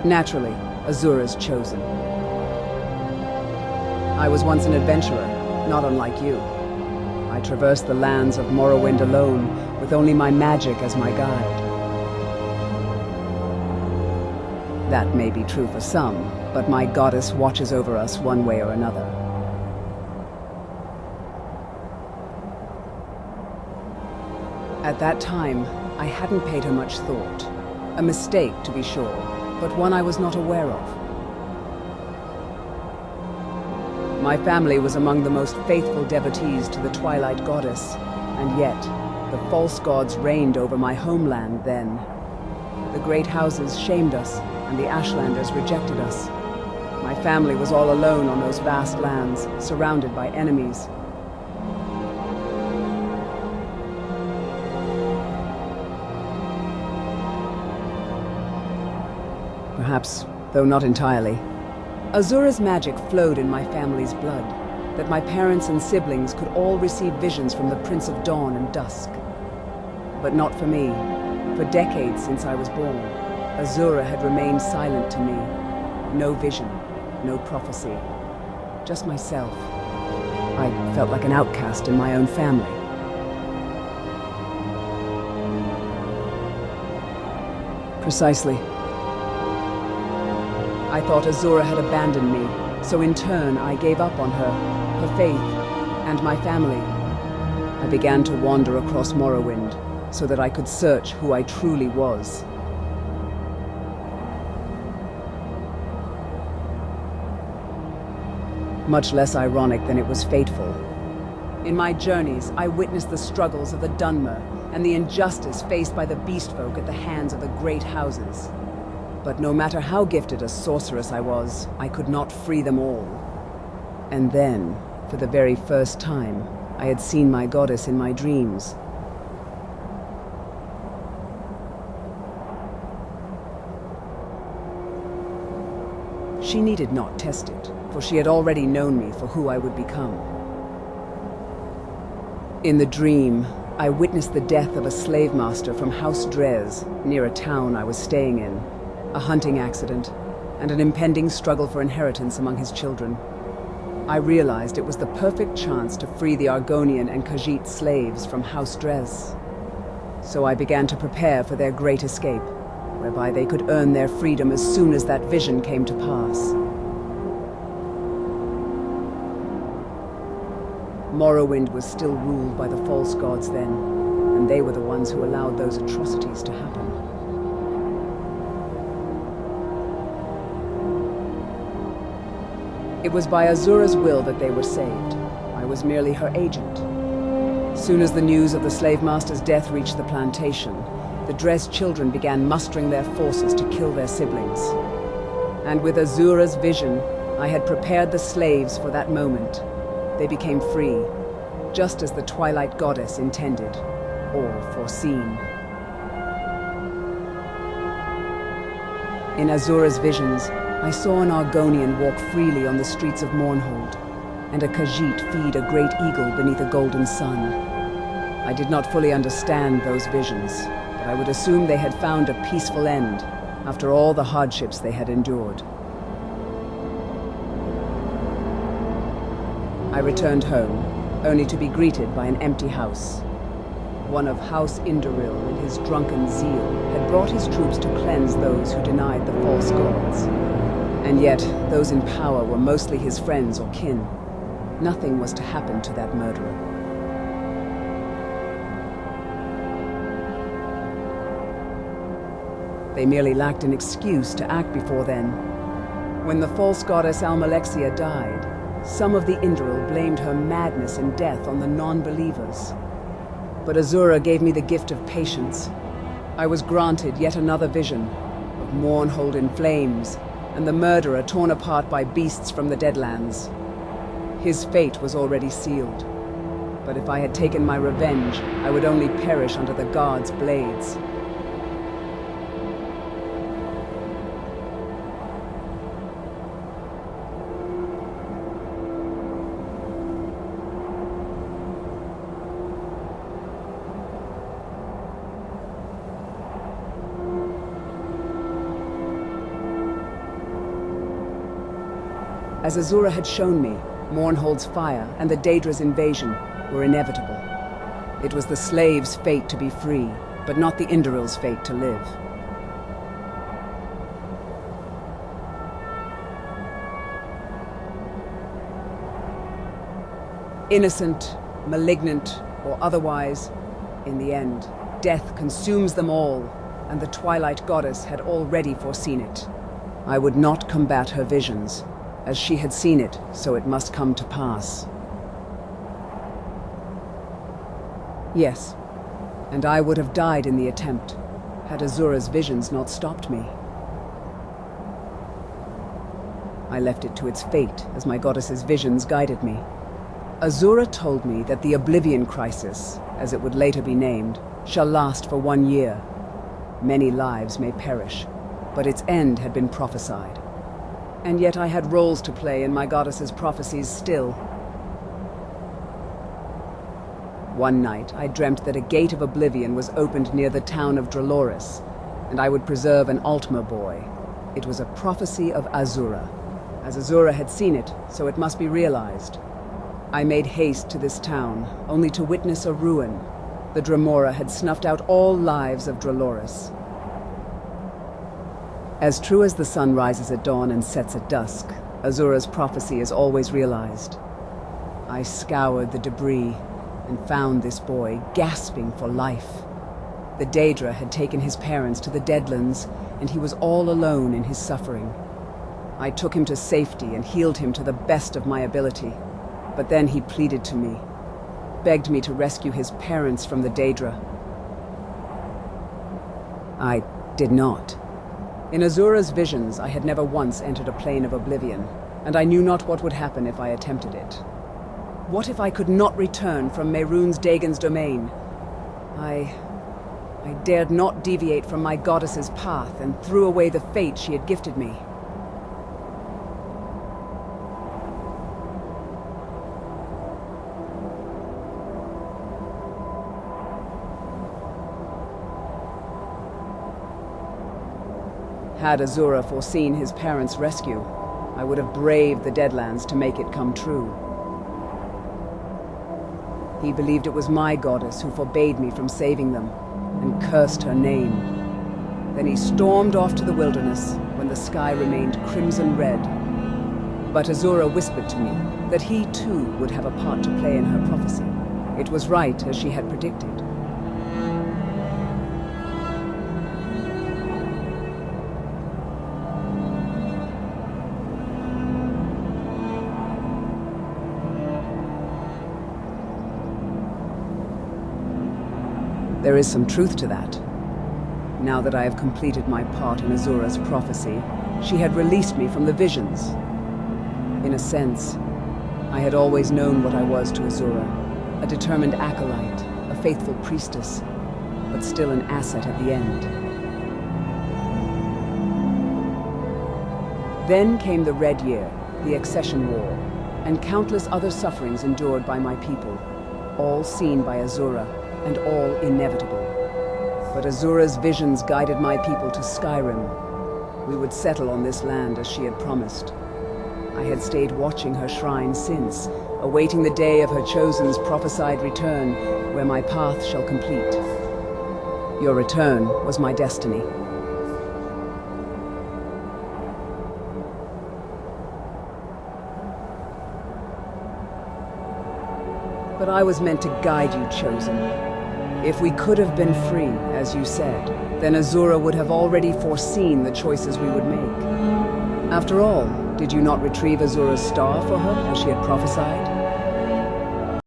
Naturally, Azura's chosen. I was once an adventurer, not unlike you. I traversed the lands of Morrowind alone, with only my magic as my guide. That may be true for some, but my goddess watches over us one way or another. At that time, I hadn't paid her much thought. A mistake, to be sure, but one I was not aware of. My family was among the most faithful devotees to the Twilight Goddess, and yet, the false gods reigned over my homeland then. The great houses shamed us, and the Ashlanders rejected us. My family was all alone on those vast lands, surrounded by enemies. Perhaps, though not entirely. Azura's magic flowed in my family's blood, that my parents and siblings could all receive visions from the Prince of Dawn and Dusk. But not for me. For decades since I was born, Azura had remained silent to me. No vision, no prophecy. Just myself. I felt like an outcast in my own family. Precisely. I thought Azura had abandoned me, so in turn I gave up on her, her faith, and my family. I began to wander across Morrowind, so that I could search who I truly was. Much less ironic than it was fateful. In my journeys, I witnessed the struggles of the Dunmer and the injustice faced by the beastfolk at the hands of the great houses. But no matter how gifted a sorceress I was, I could not free them all. And then, for the very first time, I had seen my goddess in my dreams. She needed not test it, for she had already known me for who I would become. In the dream, I witnessed the death of a slave master from House Drez, near a town I was staying in. A hunting accident, and an impending struggle for inheritance among his children. I realized it was the perfect chance to free the Argonian and Khajiit slaves from House Drez. So I began to prepare for their great escape, whereby they could earn their freedom as soon as that vision came to pass. Morrowind was still ruled by the false gods then, and they were the ones who allowed those atrocities to happen. It was by Azura's will that they were saved. I was merely her agent. Soon as the news of the slave master's death reached the plantation, the Drez children began mustering their forces to kill their siblings. And with Azura's vision, I had prepared the slaves for that moment. They became free, just as the Twilight Goddess intended, or foreseen. In Azura's visions, I saw an Argonian walk freely on the streets of Mournhold, and a Khajiit feed a great eagle beneath a golden sun. I did not fully understand those visions, but I would assume they had found a peaceful end after all the hardships they had endured. I returned home, only to be greeted by an empty house. One of House Indoril, in his drunken zeal, had brought his troops to cleanse those who denied the false gods. And yet, those in power were mostly his friends or kin. Nothing was to happen to that murderer. They merely lacked an excuse to act before then. When the false goddess Almalexia died, some of the Indoril blamed her madness and death on the non-believers. But Azura gave me the gift of patience. I was granted yet another vision of Mournhold in flames, and the murderer torn apart by beasts from the Deadlands. His fate was already sealed. But if I had taken my revenge, I would only perish under the gods' blades. As Azura had shown me, Mournhold's fire and the Daedra's invasion were inevitable. It was the slave's fate to be free, but not the Indoral's fate to live. Innocent, malignant, or otherwise, in the end, death consumes them all, and the Twilight Goddess had already foreseen it. I would not combat her visions. As she had seen it, so it must come to pass. Yes, and I would have died in the attempt, had Azura's visions not stopped me. I left it to its fate as my goddess's visions guided me. Azura told me that the Oblivion Crisis, as it would later be named, shall last for 1 year. Many lives may perish, but its end had been prophesied. And yet I had roles to play in my goddess's prophecies still. One night, I dreamt that a gate of oblivion was opened near the town of Draloris, and I would preserve an Altmer boy. It was a prophecy of Azura. As Azura had seen it, so it must be realized. I made haste to this town, only to witness a ruin. The Dremora had snuffed out all lives of Draloris. As true as the sun rises at dawn and sets at dusk, Azura's prophecy is always realized. I scoured the debris and found this boy gasping for life. The Daedra had taken his parents to the Deadlands, and he was all alone in his suffering. I took him to safety and healed him to the best of my ability. But then he pleaded to me, begged me to rescue his parents from the Daedra. I did not. In Azura's visions, I had never once entered a plane of oblivion, and I knew not what would happen if I attempted it. What if I could not return from Mehrunes Dagon's domain? I dared not deviate from my goddess's path and threw away the fate she had gifted me. Had Azura foreseen his parents' rescue, I would have braved the Deadlands to make it come true. He believed it was my goddess who forbade me from saving them, and cursed her name. Then he stormed off to the wilderness, when the sky remained crimson red. But Azura whispered to me that he too would have a part to play in her prophecy. It was right, as she had predicted. There is some truth to that. Now that I have completed my part in Azura's prophecy, she had released me from the visions. In a sense, I had always known what I was to Azura, a determined acolyte, a faithful priestess, but still an asset at the end. Then came the Red Year, the Accession War, and countless other sufferings endured by my people, all seen by Azura, and all inevitable. But Azura's visions guided my people to Skyrim. We would settle on this land as she had promised. I had stayed watching her shrine since, awaiting the day of her chosen's prophesied return, where my path shall complete. Your return was my destiny. But I was meant to guide you, Chosen. If we could have been free, as you said, then Azura would have already foreseen the choices we would make. After all, did you not retrieve Azura's star for her, as she had prophesied?